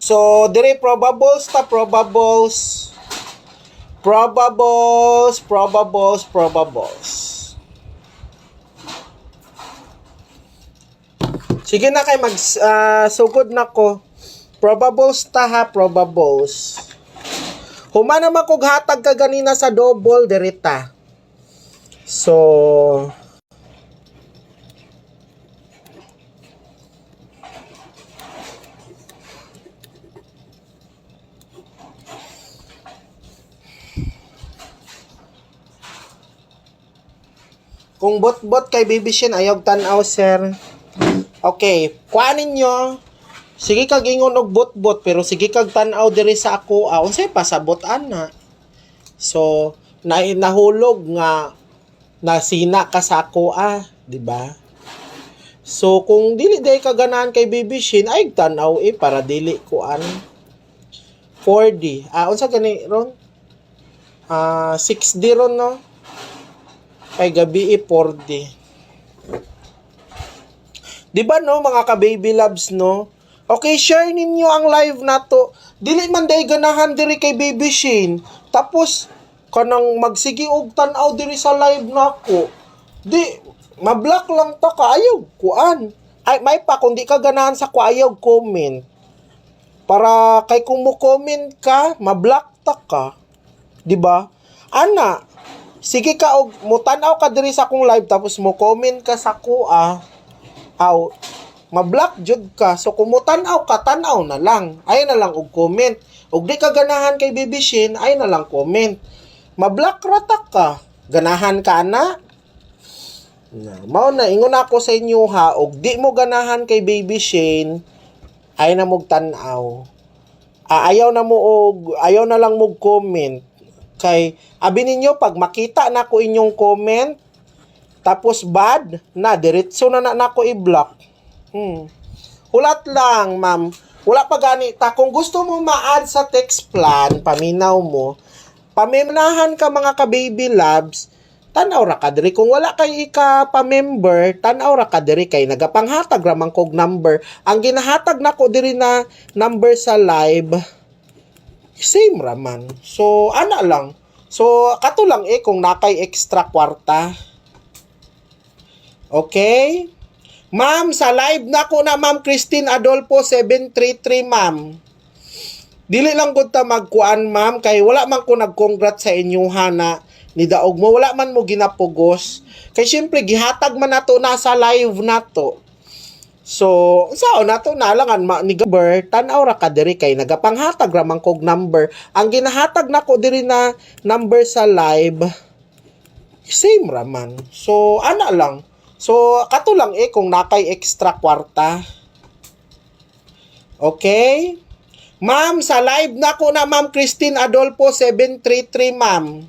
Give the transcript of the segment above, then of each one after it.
So, dire probables ta probables. Probables. Sige na kay sugod na ko. Probables ta ha, probables. Humana makog hatag ka ganina sa double dirita. So, kung bot-bot kay Bibishin ayog tan-aw sir. Okay, kuanin nyo. Sige kag ingon og bot-bot pero sige kag tan-aw diri sa ako. Unsay pasabotan na. So, nahulog nga nasina ka sa ako di ba? So, kung dili day ka ganahan kay Bibishin ay tan-aw para dili kuan 4D. Unsa gani ron? 6D ron no? Kay gabi 4D. Di ba no mga ka-baby loves no? Okay, share ninyo ang live na to. Dili man day ganahan diri kay Baby Shane. Tapos kanang magsigi og tan-aw diri sa live nako. Di ma-block lang ta ka ayaw kuan. Ay may pa kung di ka ganahan sa ko ayaw comment. Para kay kung mo comment ka, ma-block ta ka. Di ba? Ana, sige ka og mo tan-aw ka diri sa akong live tapos mo comment ka sa ko ma-block jud ka. So kung mo tan-aw ka, tan-aw na lang. Ay na lang og comment. Og di ka ganahan kay Baby Shane, ay na lang comment. Ma-block rata ka. Ganahan ka na. Mao na ingon ako sa inyo ha, og di mo ganahan kay Baby Shane, ay na mog tan-aw. Ayaw na lang mog comment. Kay abi ninyo pag makita na ko inyong comment tapos bad na diretso na nako i-block. Hulat lang, ma'am. Wala pa gani ta kung gusto mo ma-add sa text plan, paminaw mo. Paminahan ka mga ka-baby loves, tanaw ra ka diri. Kung wala kay pa-member, tanaw ra ka diri kay nagapanghatag ra man kog number. Ang ginahatag nako diri na number sa live same raman. So, ana lang. So, kato lang kung nakay extra kwarta. Okay? Ma'am, sa live na ko na Ma'am Christine Adolfo 733, ma'am. Dili lang gud ta magkuan, ma'am, kay wala man ko nag-congrats sa inyo hana ni daog mo. Wala man mo ginapugos. Kay syempre, gihatag man nato na sa live nato. So, sao nato nalangan ni Gaber, tan-aw ra ka diri kay nagapanghatag ra man kog number. Ang ginahatag nako diri na number sa live same ra man. So, ana lang. So, kato lang kung nakay extra kwarta. Okay? Ma'am, sa live nako na Ma'am Christine Adolfo 733, ma'am.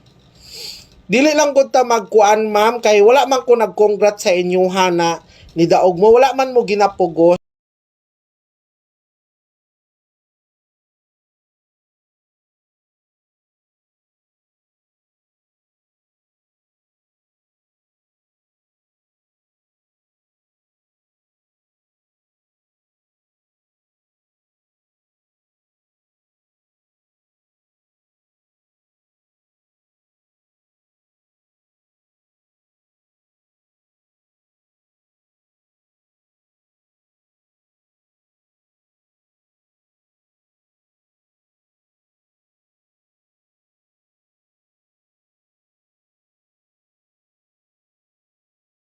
Dili lang gud ta magkuan, ma'am, kay wala man ko nag-congrats sa inyo hana ni daog mo. Wala man mo ginapugos.